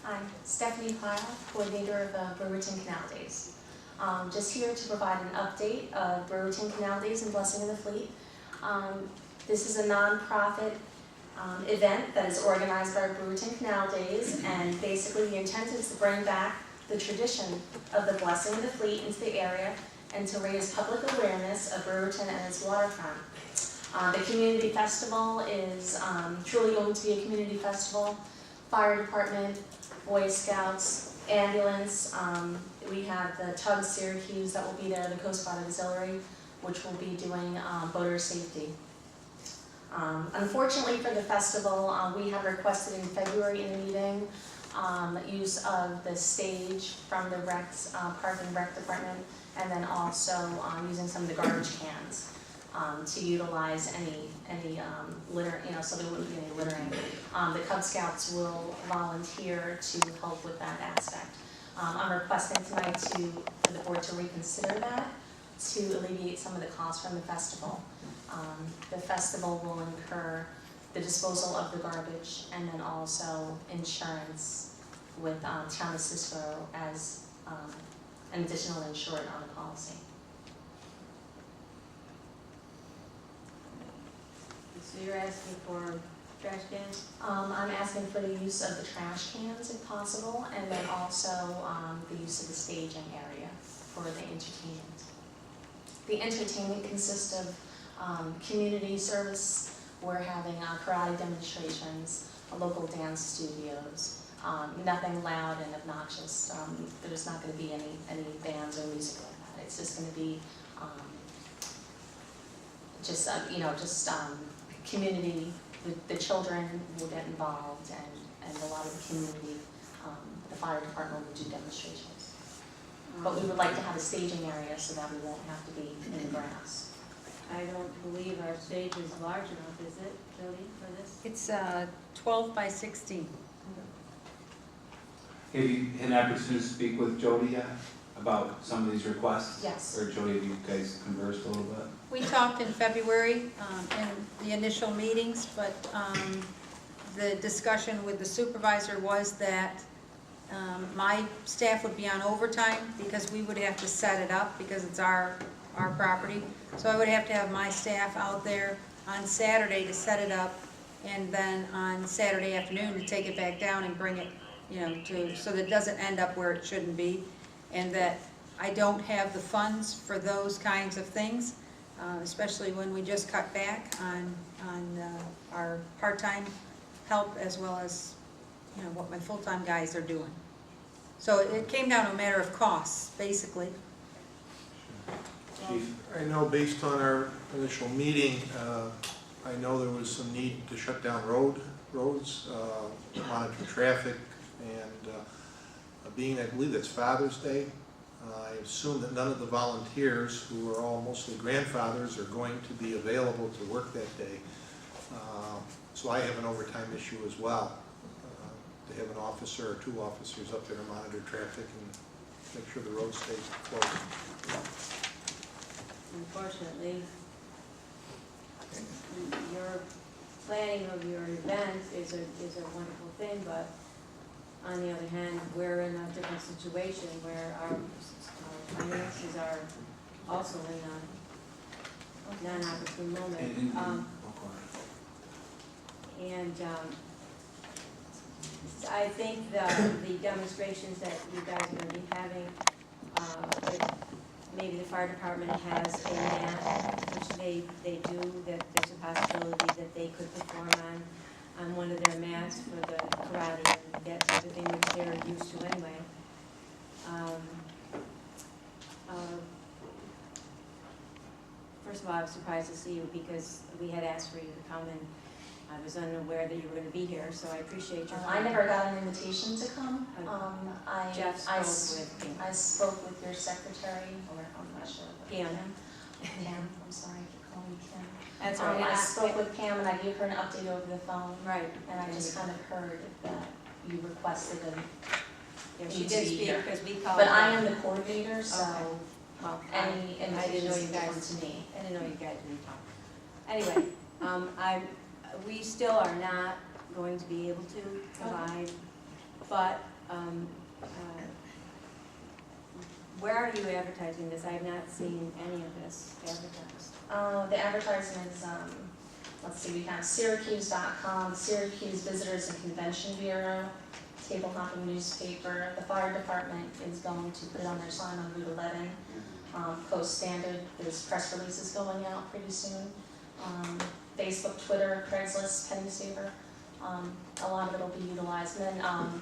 Hi, Stephanie Pyle, coordinator of Brewerton Canal Days. Just here to provide an update of Brewerton Canal Days and Blessing of the Fleet. This is a non-profit event that is organized by Brewerton Canal Days, and basically the intent is to bring back the tradition of the Blessing of the Fleet into the area and to raise public awareness of Brewerton and its waterfront. The community festival is truly going to be a community festival. Fire department, Boy Scouts, ambulance, we have the Tug Syracuse that will be there, the Coast Guard Auxiliary, which will be doing boater safety. Unfortunately for the festival, we had requested in February in a meeting use of the stage from the Park and Rec Department, and then also using some of the garbage cans to utilize any litter, so there wouldn't be any littering. The Cub Scouts will volunteer to help with that aspect. I'm requesting tonight for the board to reconsider that to alleviate some of the costs from the festival. The festival will incur the disposal of the garbage and then also insurance with Town of Cicero as an additional insured on the policy. So you're asking for trash cans? I'm asking for the use of the trash cans if possible, and then also the use of the staging area for the entertainment. The entertainment consists of community service. We're having karate demonstrations, local dance studios, nothing loud and obnoxious. There's not going to be any bands or music like that. It's just going to be community. The children will get involved, and a lot of the community, the fire department will do demonstrations. But we would like to have a staging area so that we won't have to be in the grass. I don't believe our stage is large enough, is it, Jody, for this? It's 12 by 16. Have you had an opportunity to speak with Jody yet about some of these requests? Yes. Or Jody, have you guys conversed a little bit? We talked in February in the initial meetings, but the discussion with the supervisor was that my staff would be on overtime because we would have to set it up because it's our property. So I would have to have my staff out there on Saturday to set it up, and then on Saturday afternoon to take it back down and bring it, so that it doesn't end up where it shouldn't be, and that I don't have the funds for those kinds of things, especially when we just cut back on our part-time help as well as what my full-time guys are doing. So it came down to a matter of costs, basically. Chief? I know based on our initial meeting, I know there was some need to shut down roads, monitor traffic, and being, I believe that's Father's Day, I assume that none of the volunteers, who are all mostly grandfathers, are going to be available to work that day. So I have an overtime issue as well. To have an officer or two officers up there to monitor traffic and make sure the road stays closed. Unfortunately, your planning of your event is a wonderful thing, but on the other hand, we're in a different situation where our finances are also in a non-opportune moment. I think the demonstrations that you guys are going to be having, maybe the fire department has a mat, which they do, that there's a possibility that they could perform on one of their mats for the karate and that type of thing, which they're used to anyway. First of all, I was surprised to see you because we had asked for you to come, and I was unaware that you were going to be here, so I appreciate your I never got an invitation to come. Jeff I spoke with your secretary, or I'm not sure. Kim. Pam, I'm sorry, I keep calling you Kim. That's all right. I spoke with Pam and I gave her an update over the phone. Right. And I just kind of heard that you requested Yeah, she did speak because we called. But I am the coordinator, so Okay. Well, any I didn't know you invitations guys. come to me. I didn't know you guys didn't talk. Anyway, we still are not going to be able to provide but, where are you advertising this? I have not seen any of this advertised. The advertisement is, let's see, we have Syracuse.com, Syracuse Visitors and Convention Bureau, Table Hopping Newspaper. The fire department is going to put it on their sign on Route 11. Post Standard, there's press releases going out pretty soon. Facebook, Twitter, Craigslist, Penny Saver. A lot of it will be utilized. And then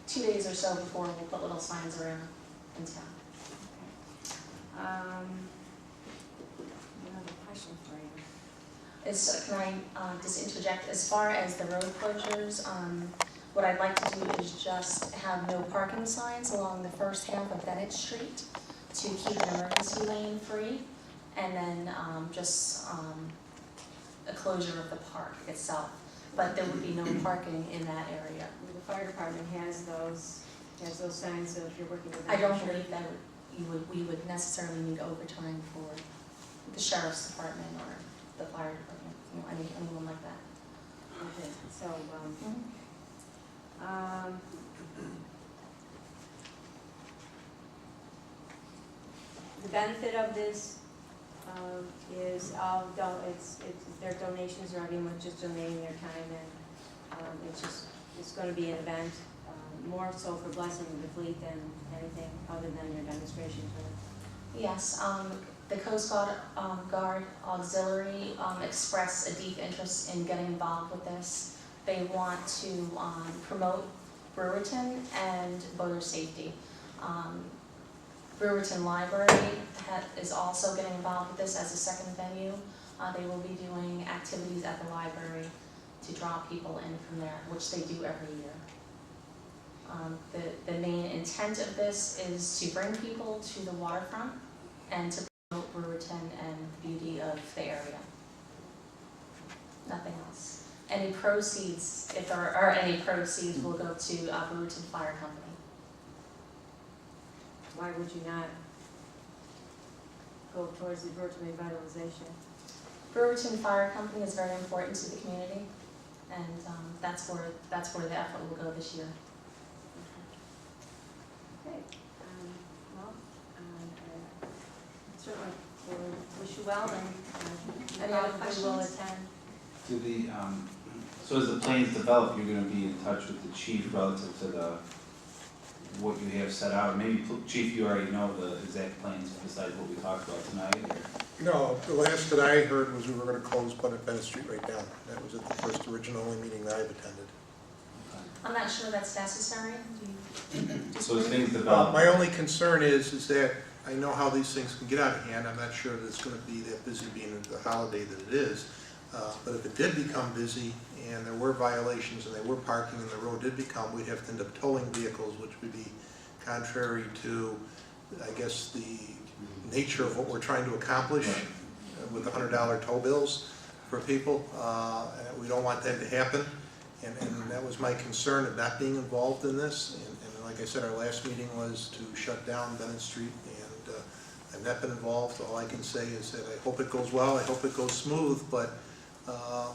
2 days or so before, we'll put little signs around in town. Another question for you. Can I just interject, as far as the road closures, what I'd like to do is just have no parking signs along the first half of Bennett Street to keep an emergency lane free, and then just a closure of the park itself. But there would be no parking in that area. The fire department has those signs, so if you're working with them. I don't believe that we would necessarily need overtime for the sheriff's department or the fire department, anyone like that. Okay, so, the benefit of this, is their donations are already just donating their time, and it's gonna be an event, more so for blessing the fleet than anything other than your demonstrations, right? Yes, the Coast Guard Auxiliary expressed a deep interest in getting involved with this. They want to promote Brewerton and voter safety. Brewerton Library is also getting involved with this as a second venue. They will be doing activities at the library to draw people in from there, which they do every year. The main intent of this is to bring people to the waterfront and to promote Brewerton and the beauty of the area. Nothing else. Any proceeds, if there are any proceeds, will go to Brewerton Fire Company. Why would you not go towards the Brewerton revitalization? Brewerton Fire Company is very important to the community, and that's where the effort will go this year. Okay, well, I certainly will wish you well, and Any other probably will questions? attend. Do the, so as the plans develop, you're gonna be in touch with the chief relative to what you have set out? Maybe, Chief, you already know the exact plans besides what we talked about tonight, or? No, the last that I heard was we were gonna close Bennett Street right down. That was at the first original meeting that I've attended. I'm not sure that's necessary. So as things develop. My only concern is that I know how these things can get out of hand. I'm not sure that it's gonna be that busy being the holiday that it is. But if it did become busy and there were violations and they were parking and the road did become, we'd have to end up towing vehicles, which would be contrary to, I guess, the nature of what we're trying to accomplish with $100 tow bills for people. And we don't want that to happen. And that was my concern of not being involved in this. And like I said, our last meeting was to shut down Bennett Street, and I've not been involved. All I can say is that I hope it goes well, I hope it goes smooth, but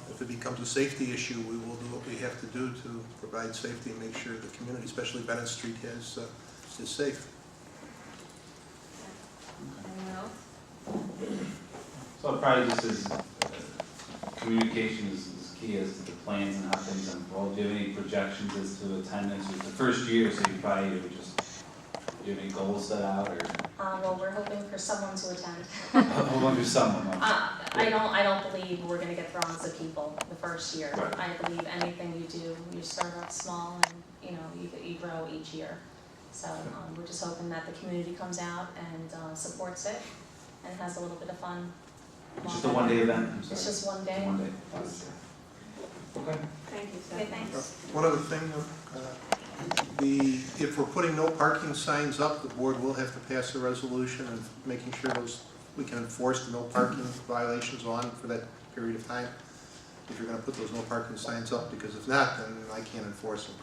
if it becomes a safety issue, we will do what we have to do to provide safety and make sure the community, especially Bennett Street, is safe. Anyone else? So probably just as communication is key as to the plans and how things unfold. Do you have any projections as to attendance? It's the first year, so you probably would just, do you have any goals set out, or? Well, we're hoping for someone to attend. How long is someone? I don't believe we're gonna get throngs of people the first year. Right. I believe anything you do, you start out small and, you grow each year. So, we're just hoping that the community comes out and, supports it and has a little bit of fun. It's just a one-day event, I'm sorry. It's just one day. One day. Okay. Thank you, Okay, Seth. thanks. One other thing, if we're putting no parking signs up, the board will have to pass a resolution and making sure we can enforce the no parking violations on for that period of time. If you're gonna put those no parking signs up, because if not, then I can't enforce them.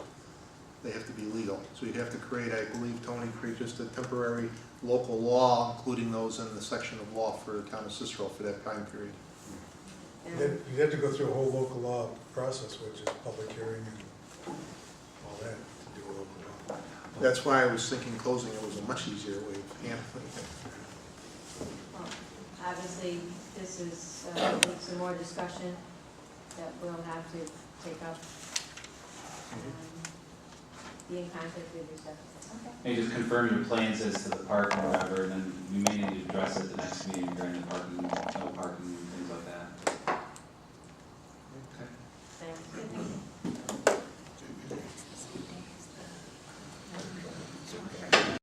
They have to be legal. So you'd have to create, I believe, Tony, create just a temporary local law, including those in the section of law for the town of Cicero for that time period. And You'd have to go through a whole local law process, which is public hearing and all that, to do a local That's why I was thinking closing it was a much easier way of handling it. Well, obviously, this is, some more discussion that we'll have to take up. Be in contact with you, Stephanie. Maybe just confirm your plans as to the park and whatever, and then we may need to address it at the next meeting during the parking, no parking, and things like that.